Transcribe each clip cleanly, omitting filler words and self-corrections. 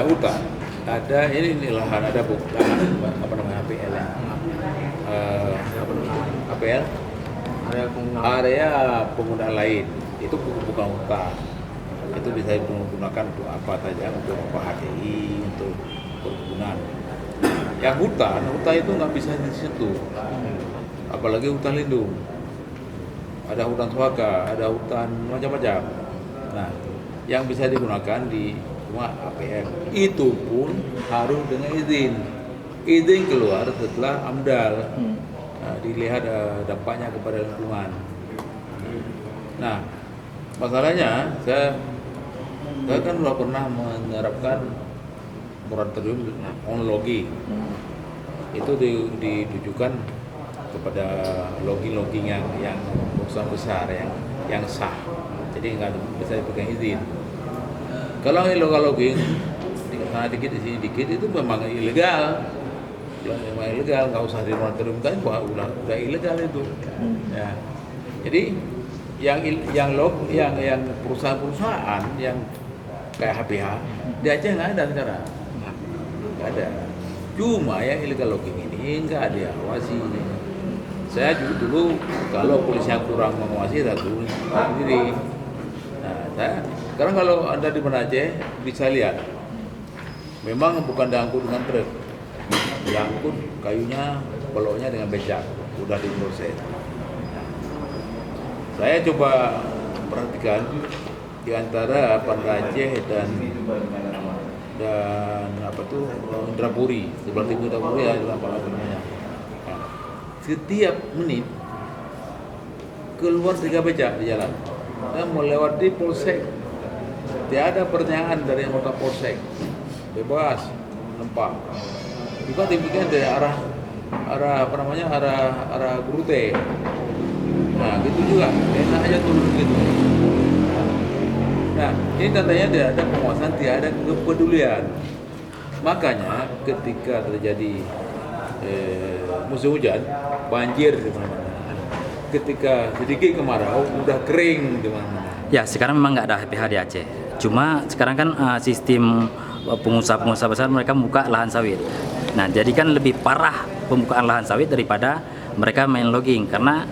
Hutan ada ini lahan ada lahan apa namanya APL ya. Apa namanya APL area penggunaan lain itu bukan hutan, itu bisa digunakan untuk apa saja, untuk HTI, untuk perkebunan. Yang hutan itu nggak bisa di situ, apalagi hutan lindung, ada hutan suaka, ada hutan macam-macam. Nah, yang bisa digunakan di cuma APM itu pun harus dengan izin keluar setelah AMDAL. Dilihat dampaknya kepada lingkungan. Nah, masalahnya saya kan sudah pernah menerapkan moratorium on-logging. Itu ditujukan kepada logging yang perusahaan besar yang sah, jadi nggak bisa dipegang izin. Kalau illegal logging di sana dikit di sini dikit itu memang ilegal. Memang ilegal, nggak usah dimoratorium kan, udah ilegal itu. Ya. Jadi yang perusahaan-perusahaan yang kayak HPH di Aceh nggak ada sekarang, nggak ada. Cuma yang illegal logging ini nggak diawasi. Saya juga dulu kalau polisinya kurang mengawasi, saya turun sendiri. Nah, sekarang kalau Anda di mana Aceh bisa lihat, memang bukan diangkut dengan truk, diangkut kayunya, peloknya dengan becak, udah diproses. Nah, saya coba perhatikan di antara Banda Aceh dan apa tuh Indrapuri, sebelah timur Indrapuri ya, apa namanya. Nah, setiap menit keluar 3 becak di jalan dan melewati polsek. Tidak ada pertanyaan dari anggota polsek, bebas nempak. Juga demikian dari arah apa namanya arah Grute. Nah gitu juga, enak aja turun gitu. Nah ini tandanya tidak ada pengawasan, tidak ada kepedulian. Makanya ketika terjadi musim hujan, banjir di mana-mana. Ketika sedikit kemarau, udah kering di mana-mana. Ya sekarang memang nggak ada HPH di Aceh. Cuma sekarang kan sistem pengusaha-pengusaha besar mereka membuka lahan sawit. Nah, jadi kan lebih parah pembukaan lahan sawit daripada mereka main logging, karena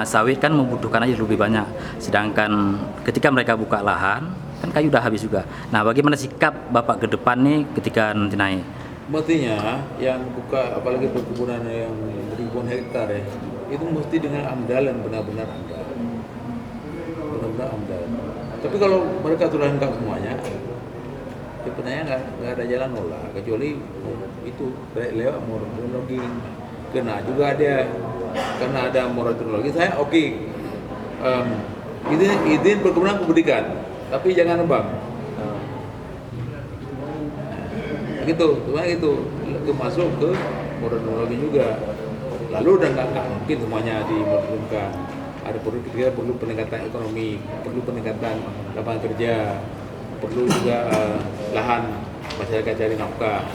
sawit kan membutuhkan air lebih banyak. Sedangkan ketika mereka buka lahan, kan kayu udah habis juga. Nah, bagaimana sikap Bapak ke depan nih ketika nanti naik? Mestinya yang buka apalagi perkebunan yang ribuan hektar ya, itu mesti dengan AMDAL yang benar-benar AMDAL. Benar-benar AMDAL. Tapi kalau mereka sudah lengkap semuanya, sebenarnya nggak ada jalan nolak, kecuali itu lewat moratorium logging. Kena juga dia, karena ada moratorium logging. Saya oke, izin perkebunan memberikan, tapi jangan nebang. Gitu, cuma itu masuk ke moratorium logging juga. Lalu udah nggak mungkin semuanya dimoratoriumkan. Ada perlu peningkatan ekonomi, perlu peningkatan lapangan kerja, perlu juga lahan masyarakat cari nafkah,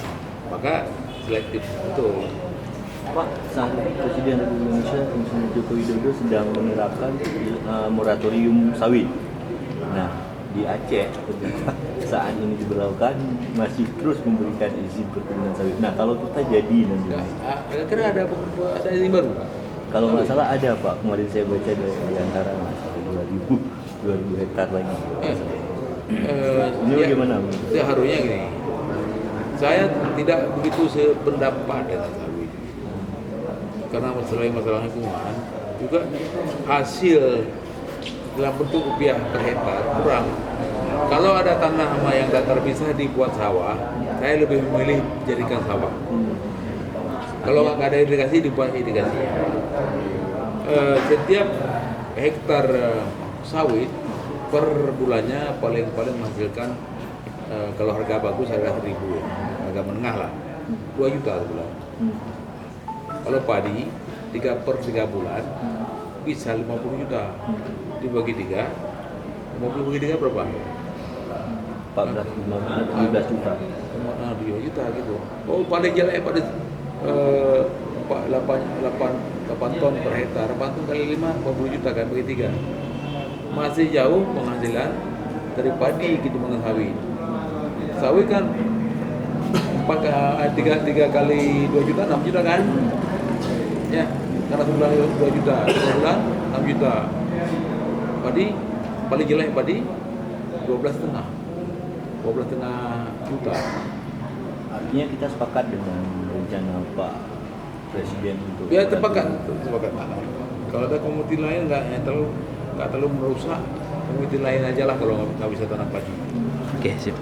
maka selektif betul. Pak, saat ini Presiden Republik Indonesia Insinyur Joko Widodo sedang menerapkan moratorium sawit. Nah, di Aceh saat ini diberlakukan masih terus memberikan izin perkebunan sawit. Nah, kalau kita jadi nanti, Kira ada izin baru? kalau nggak salah ada Pak, kemarin saya baca di antara 2.000 hektar lagi. Ini bagaimana? Seharusnya gini, saya tidak begitu sependapat dengan sawit, karena masalah lingkungan juga hasil dalam bentuk rupiah per hektar kurang. Kalau ada tanah yang datar bisa dibuat sawah, saya lebih memilih jadikan sawah. Kalau nggak ada irigasi, dibuat irigasi. Setiap hektar sawit per bulannya paling menghasilkan, kalau harga bagus harga 1.000, harga menengah lah 2 juta sebulan. Kalau padi 3 bulan bisa 50 juta, dibagi 3, 50 bagi 3 berapa? 15 juta. 2 juta gitu. Oh paling jelek pada 8 ton per hektar, 8 ton kali 5, 50 juta kan, bagi 3. Masih jauh penghasilan dari padi gitu dengan sawit. sawit kan tiga kali 2 juta 6 juta kan? Ya, karena sebulan 2 juta, sebulan 6 juta. Padi paling jelek padi 12,5 juta. Artinya kita sepakat dengan rencana Pak Presiden untuk Ya sepakat. Kalau ada komoditi lain nggak terlalu merusak, komoditi lain aja lah kalau nggak bisa tanam padi. Oke, sip.